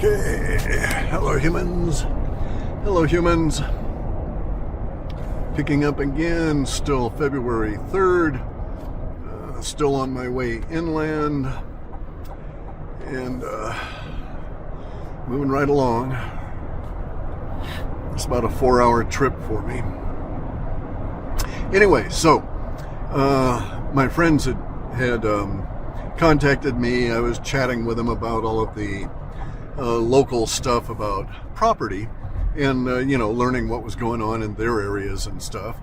Okay, hello humans. Hello humans. Picking up again, still February 3rd. Still on my way inland. And moving right along. It's about a 4-hour trip for me. Anyway, so my friends had contacted me. I was chatting with them about all of the local stuff about property and, learning what was going on in their areas and stuff.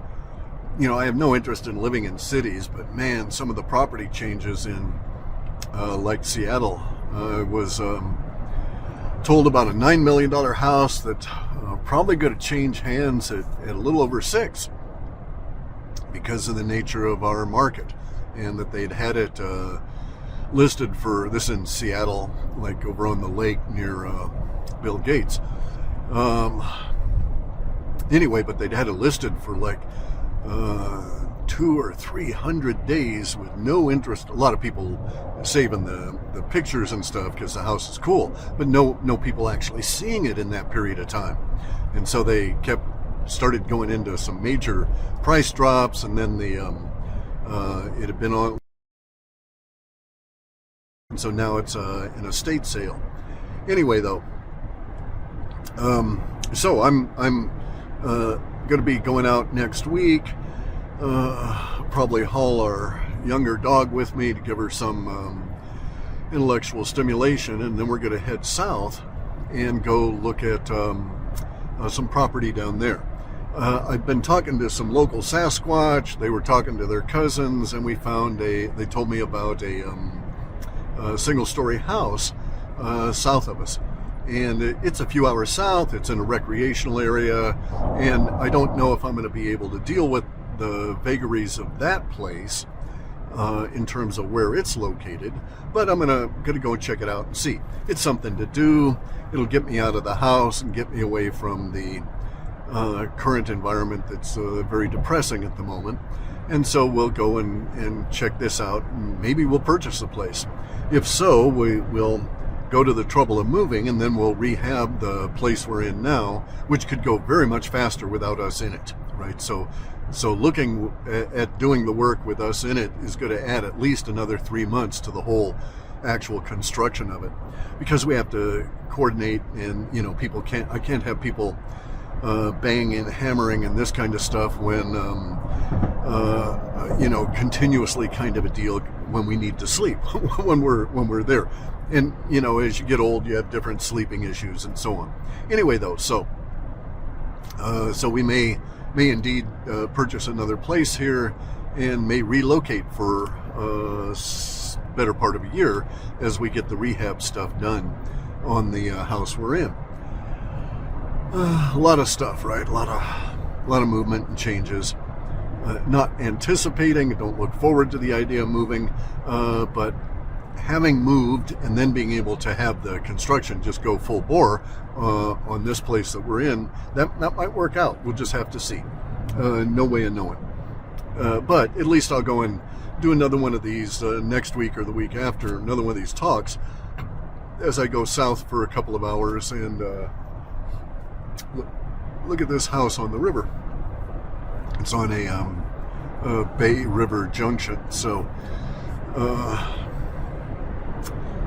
I have no interest in living in cities, but man, some of the property changes in like Seattle. I was told about a $9 million house that probably going to change hands at a little over $6 because of the nature of our market, and that they'd had it listed for this in Seattle, like over on the lake near Bill Gates. Anyway, but they'd had it listed for like 200 or 300 days with no interest. A lot of people saving the pictures and stuff because the house is cool, but no people actually seeing it in that period of time. And so they started going into some major price drops, and then it had been on. And so now it's an estate sale. Anyway, though, so I'm going to be going out next week. Probably haul our younger dog with me to give her some intellectual stimulation, and then we're going to head south and go look at some property down there. I've been talking to some local Sasquatch. They were talking to their cousins, and we found they told me about a single-story house south of us, and it's a few hours south. It's in a recreational area, and I don't know if I'm going to be able to deal with the vagaries of that place in terms of where it's located, but I'm gonna go check it out and see. It's something to do. It'll get me out of the house and get me away from the current environment that's very depressing at the moment. And so we'll go and check this out, and maybe we'll purchase the place. If so, we'll go to the trouble of moving, and then we'll rehab the place we're in now, which could go very much faster without us in it, right? So looking at doing the work with us in it is going to add at least another 3 months to the whole actual construction of it, because we have to coordinate, and I can't have people banging and hammering and this kind of stuff when continuously kind of a deal when we need to sleep when we're there. And as you get old, you have different sleeping issues and so on. Anyway, though, so we may indeed purchase another place here, and may relocate for a better part of a year as we get the rehab stuff done on the house we're in. A lot of stuff, right? A lot of movement and changes. Not anticipating, don't look forward to the idea of moving, but having moved and then being able to have the construction just go full bore on this place that we're in, that might work out. We'll just have to see. No way of knowing. But at least I'll go and do another one of these next week or the week after, another one of these talks, as I go south for a couple of hours and look at this house on the river. It's on a Bay River junction, so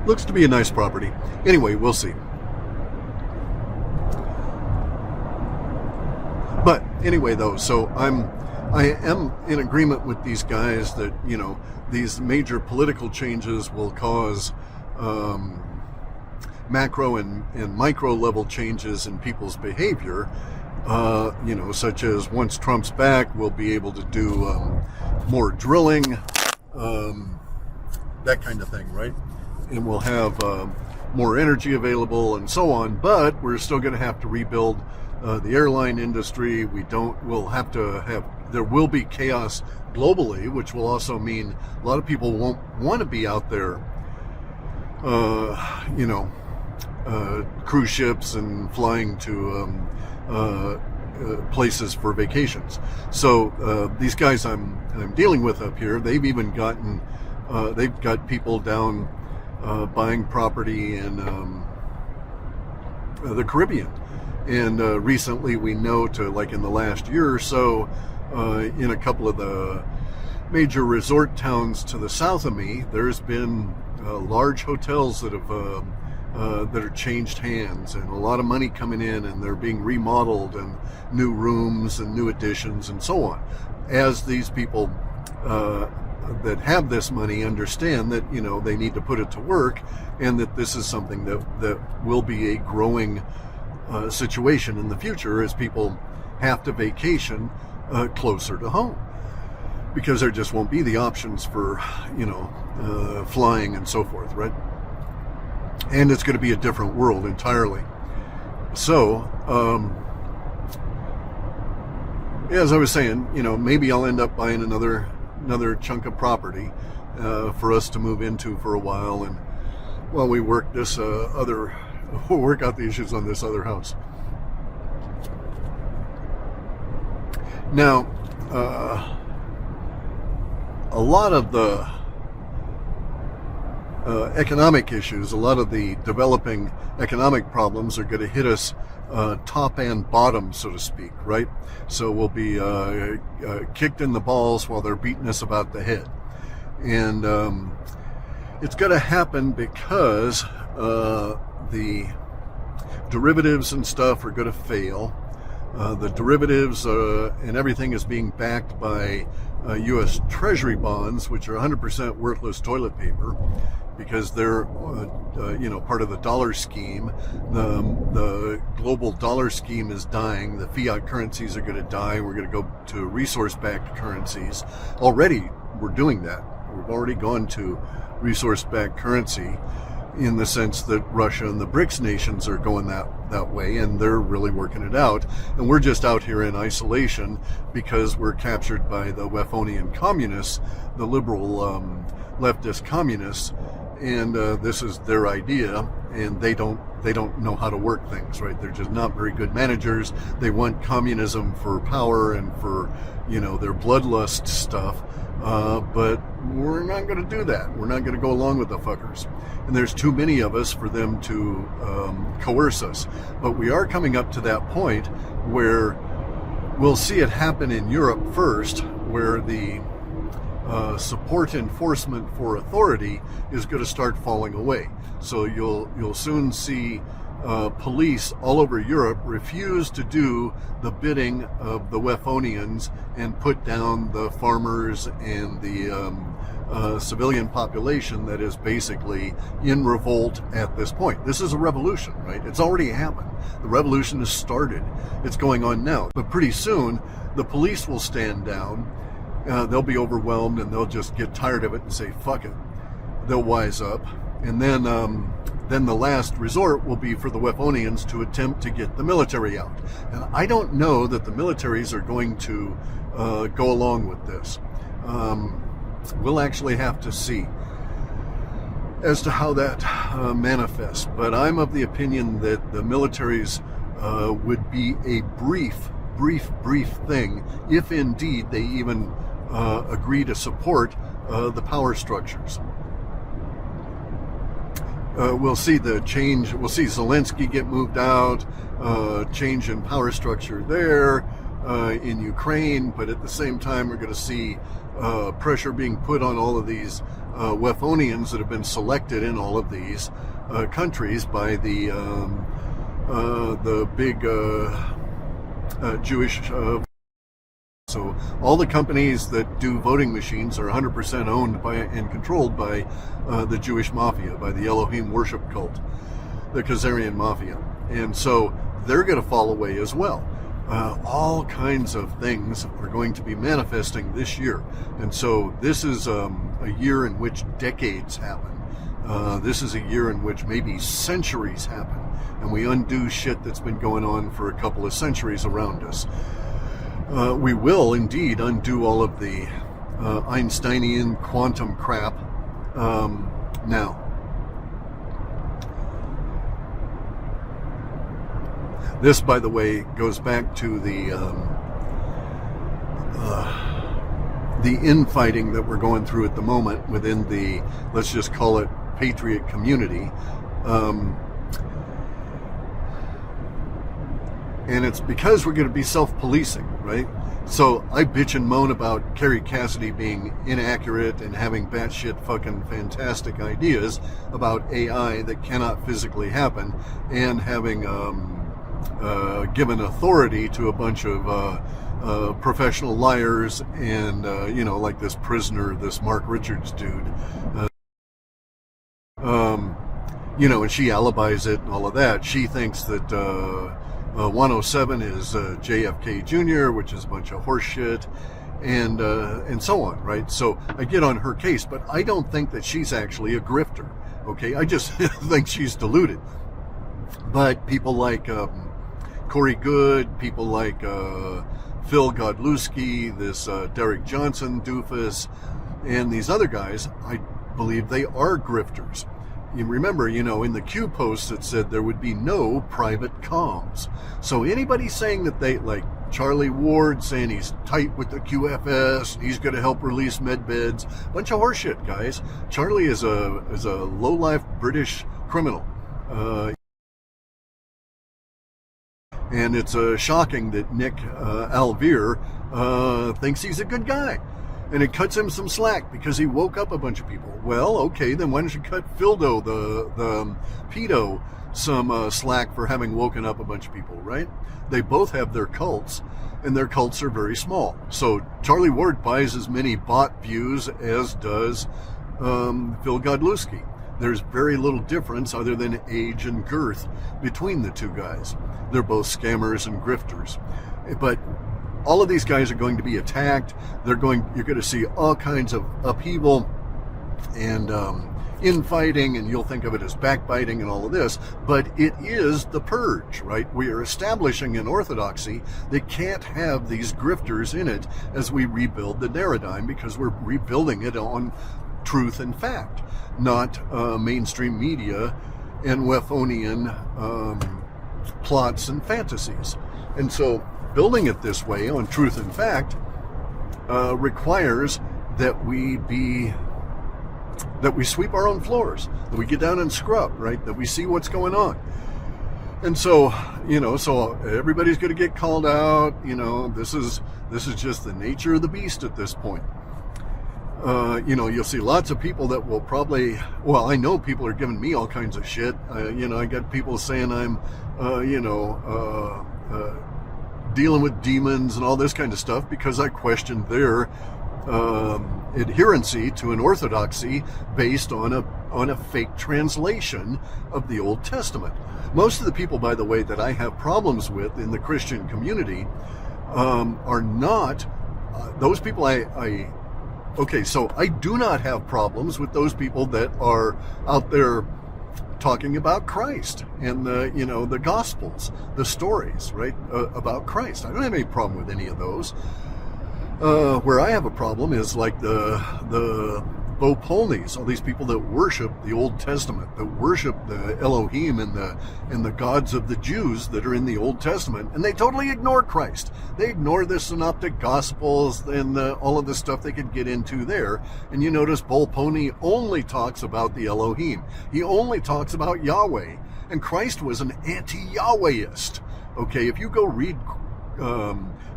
looks to be a nice property. Anyway, we'll see. But anyway, though, so I am in agreement with these guys that these major political changes will cause macro and micro level changes in people's behavior. Such as once Trump's back, we'll be able to do more drilling, that kind of thing, right? And we'll have more energy available and so on, but we're still going to have to rebuild the airline industry. There will be chaos globally, which will also mean a lot of people won't want to be out there, cruise ships and flying to places for vacations. So these guys I'm dealing with up here, they've even gotten they've got people down buying property in the Caribbean. And recently we know like in the last year or so, in a couple of the major resort towns to the south of me, there's been large hotels that are changed hands, and a lot of money coming in, and they're being remodeled, and new rooms and new additions and so on. As these people that have this money understand that, you know, they need to put it to work, and that this is something that will be a growing situation in the future as people have to vacation closer to home, because there just won't be the options for, you know, flying and so forth, right? And it's going to be a different world entirely. So, as I was saying, you know, maybe I'll end up buying another chunk of property for us to move into for a while, and while we work this we'll work out the issues on this other house. Now, a lot of the economic issues, a lot of the developing economic problems are going to hit us top and bottom, so to speak, right? So we'll be kicked in the balls while they're beating us about the head. And it's going to happen because the derivatives and stuff are going to fail. The derivatives and everything is being backed by U.S. Treasury bonds, which are 100% worthless toilet paper, because they're, you know, part of the dollar scheme. The global dollar scheme is dying. The fiat currencies are going to die. We're going to go to resource-backed currencies. Already, we're doing that. We've already gone to resource-backed currency, in the sense that Russia and the BRICS nations are going that way, and they're really working it out. And we're just out here in isolation because we're captured by the Wefonian communists, the liberal leftist communists, and this is their idea, and they don't know how to work things, right? They're just not very good managers. They want communism for power and for, you know, their bloodlust stuff. But we're not going to do that. We're not going to go along with the fuckers. And there's too many of us for them to coerce us. But we are coming up to that point where we'll see it happen in Europe first, where the support enforcement for authority is going to start falling away. So you'll soon see police all over Europe refuse to do the bidding of the Wefonians and put down the farmers and the civilian population that is basically in revolt at this point. This is a revolution, right? It's already happened. The revolution has started. It's going on now. But pretty soon, the police will stand down. They'll be overwhelmed, and they'll just get tired of it and say, fuck it. They'll wise up. And then the last resort will be for the Wefonians to attempt to get the military out. And I don't know that the militaries are going to go along with this. We'll actually have to see as to how that manifests. But I'm of the opinion that the militaries would be a brief thing, if indeed they even agree to support the power structures. We'll see the change. We'll see Zelensky get moved out, change in power structure there in Ukraine. But at the same time, we're going to see pressure being put on all of these Wefonians that have been selected in all of these countries by the big Jewish. So all the companies that do voting machines are 100% owned by and controlled by the Jewish mafia, by the Elohim worship cult, the Khazarian mafia. And so they're going to fall away as well. All kinds of things are going to be manifesting this year. And so this is a year in which decades happen. This is a year in which maybe centuries happen. And we undo shit that's been going on for a couple of centuries around us. We will indeed undo all of the Einsteinian quantum crap now. This, by the way, goes back to the infighting that we're going through at the moment within the, let's just call it, patriot community. And it's because we're going to be self-policing, right? So I bitch and moan about Carrie Cassidy being inaccurate and having batshit fucking fantastic ideas about AI that cannot physically happen, and having given authority to a bunch of professional liars and, like this prisoner, this Mark Richards dude. And she alibis it and all of that. She thinks that 107 is JFK Jr., which is a bunch of horse shit, and so on, right? So I get on her case, but I don't think that she's actually a grifter, okay? I just think she's deluded. But people like Corey Good, people like Phil Godlewski, this Derek Johnson doofus, and these other guys, I believe they are grifters. You remember, in the Q post it said there would be no private comms. So anybody saying that they, like Charlie Ward saying he's tight with the QFS, and he's going to help release med beds, bunch of horseshit, guys. Charlie is a low-life British criminal. And it's shocking that Nick Alvear thinks he's a good guy. And it cuts him some slack because he woke up a bunch of people. Well, okay, then why don't you cut Fildo, the pedo, some slack for having woken up a bunch of people, right? They both have their cults, and their cults are very small. So Charlie Ward buys as many bot views as does Phil Godlewski. There's very little difference other than age and girth between the two guys. They're both scammers and grifters. But all of these guys are going to be attacked. You're going to see all kinds of upheaval and infighting, and you'll think of it as backbiting and all of this, but it is the purge, right? We are establishing an orthodoxy that can't have these grifters in it as we rebuild the paradigm, because we're rebuilding it on truth and fact, not mainstream media and Wefonian plots and fantasies. And so building it this way on truth and fact requires that we sweep our own floors, that we get down and scrub, right? That we see what's going on. And so, so everybody's going to get called out. This is just the nature of the beast at this point. You'll see lots of people that will probably, I know people are giving me all kinds of shit. I got people saying I'm, dealing with demons and all this kind of stuff because I questioned their adherency to an orthodoxy based on a fake translation of the Old Testament. Most of the people, by the way, that I have problems with in the Christian community are not those people. So I do not have problems with those people that are out there talking about Christ and the Gospels, the stories, right, about Christ. I don't have any problem with any of those. Where I have a problem is like the Bopolnis, all these people that worship the Old Testament, that worship the Elohim and the gods of the Jews that are in the Old Testament, and they totally ignore Christ. They ignore the Synoptic Gospels and all of the stuff they could get into there. And you notice Bolponi only talks about the Elohim. He only talks about Yahweh. And Christ was an anti-Yahwehist. Okay, if you go read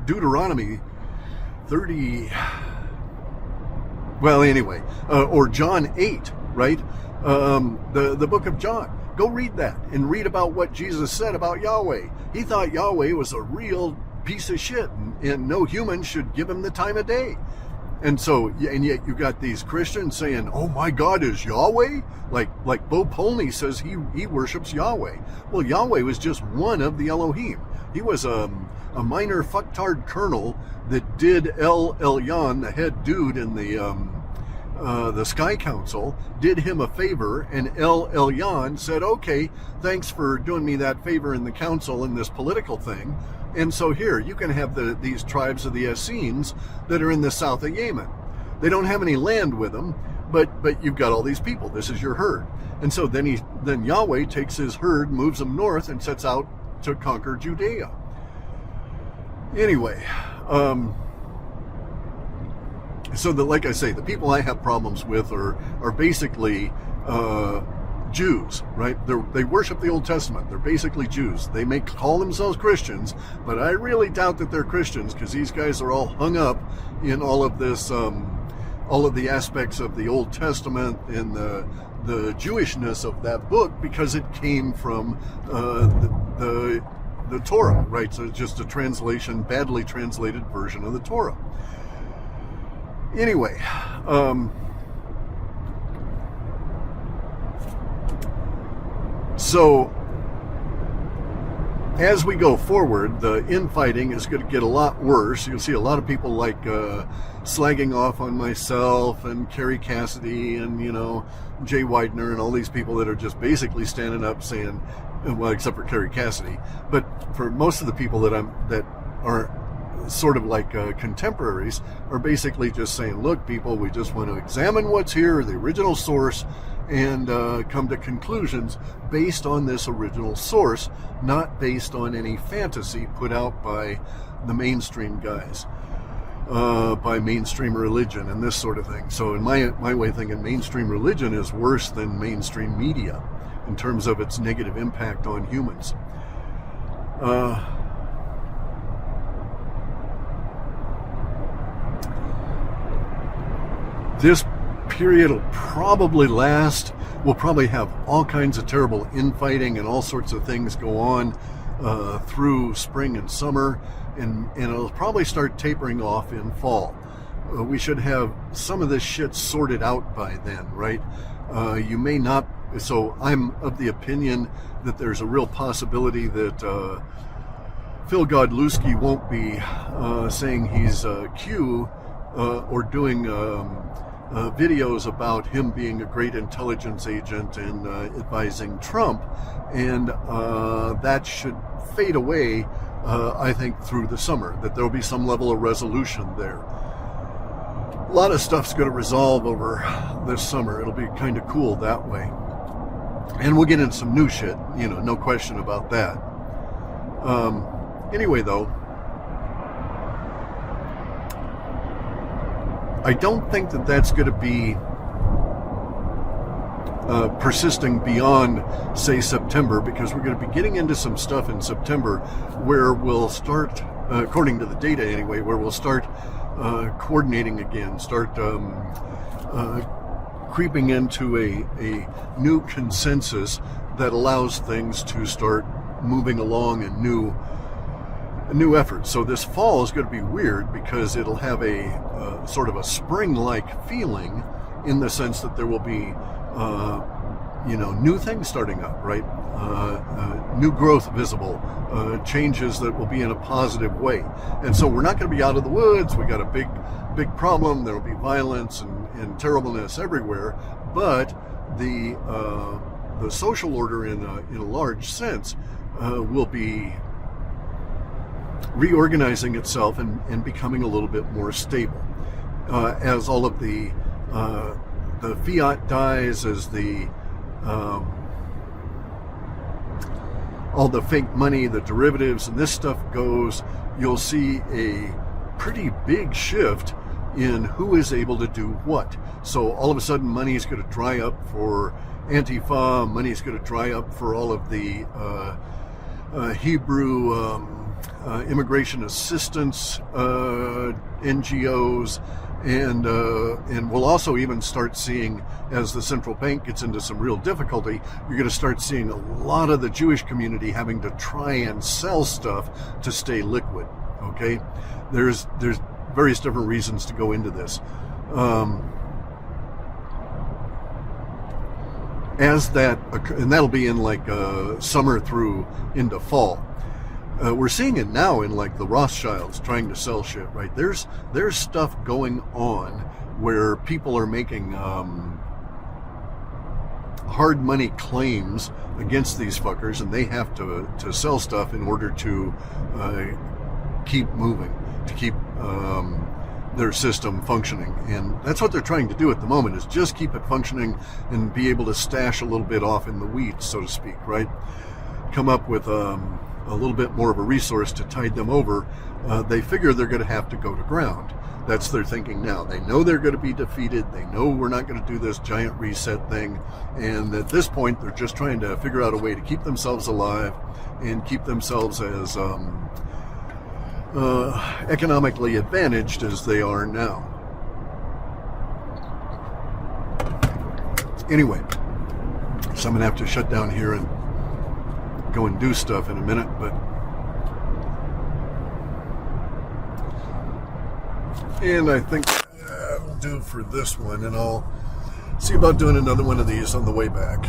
Deuteronomy 30... or John 8, right? The book of John. Go read that and read about what Jesus said about Yahweh. He thought Yahweh was a real piece of shit and no human should give him the time of day. And yet you got these Christians saying, oh, my God is Yahweh? Like Bo Polney says he worships Yahweh. Well, Yahweh was just one of the Elohim. He was a minor fucktard colonel that did El Elyon, the head dude in the Sky Council, did him a favor, and El Elyon said, okay, thanks for doing me that favor in the council in this political thing. And so here, you can have these tribes of the Essenes that are in the south of Yemen. They don't have any land with them, but you've got all these people. This is your herd. And so then Yahweh takes his herd, moves them north, and sets out to conquer Judea. Anyway, like I say, the people I have problems with are basically Jews, right? They worship the Old Testament. They're basically Jews. They may call themselves Christians, but I really doubt that they're Christians, because these guys are all hung up in all of this, all of the aspects of the Old Testament and the Jewishness of that book, because it came from the Torah, right? So it's just a translation, badly translated version of the Torah. Anyway, so as we go forward, the infighting is going to get a lot worse. You'll see a lot of people like slagging off on myself and Carrie Cassidy and, you know, Jay Widener and all these people that are just basically standing up saying, well, except for Carrie Cassidy, but for most of the people that are sort of like contemporaries, are basically just saying, look, people, we just want to examine what's here, the original source, and come to conclusions based on this original source, not based on any fantasy put out by the mainstream guys, by mainstream religion and this sort of thing. So in my way of thinking, mainstream religion is worse than mainstream media in terms of its negative impact on humans. This period will probably last. We'll probably have all kinds of terrible infighting and all sorts of things go on through spring and summer, and it'll probably start tapering off in fall. We should have some of this shit sorted out by then, right? You may not. So I'm of the opinion that there's a real possibility that Phil Godlewski won't be saying he's Q or doing videos about him being a great intelligence agent and advising Trump, and that should fade away, I think, through the summer, that there'll be some level of resolution there. A lot of stuff's going to resolve over this summer. It'll be kind of cool that way. And we'll get into some new shit, you know, no question about that. Anyway, though, I don't think that that's going to be persisting beyond, say, September, because we're going to be getting into some stuff in September where we'll start, according to the data anyway, where we'll start coordinating again, start creeping into a new consensus that allows things to start moving along in new efforts. So this fall is going to be weird because it'll have a sort of a spring-like feeling, in the sense that there will be new things starting up, right? New growth visible, changes that will be in a positive way. And so we're not going to be out of the woods. We got a big problem. There will be violence and terribleness everywhere, but the social order in a large sense will be reorganizing itself and becoming a little bit more stable as all of the fiat dies, as all the fake money, the derivatives, and this stuff goes. You'll see a pretty big shift in who is able to do what. So all of a sudden, money is going to dry up for Antifa. Money is going to dry up for all of the Hebrew immigration assistance NGOs, and we'll also even start seeing, as the central bank gets into some real difficulty, you're going to start seeing a lot of the Jewish community having to try and sell stuff to stay liquid. Okay, there's various different reasons to go into this. As that, and that'll be in like summer through into fall. We're seeing it now in like the Rothschilds trying to sell shit, right? There's stuff going on where people are making hard money claims against these fuckers, and they have to sell stuff in order to keep moving, to keep their system functioning. And that's what they're trying to do at the moment, is just keep it functioning and be able to stash a little bit off in the weeds, so to speak, right? Come up with a little bit more of a resource to tide them over, they figure they're going to have to go to ground. That's their thinking now. They know they're going to be defeated. They know we're not going to do this giant reset thing. And at this point, they're just trying to figure out a way to keep themselves alive and keep themselves as economically advantaged as they are now. Anyway, so I'm going to have to shut down here and go and do stuff in a minute, but and I think that'll do for this one, and I'll see about doing another one of these on the way back.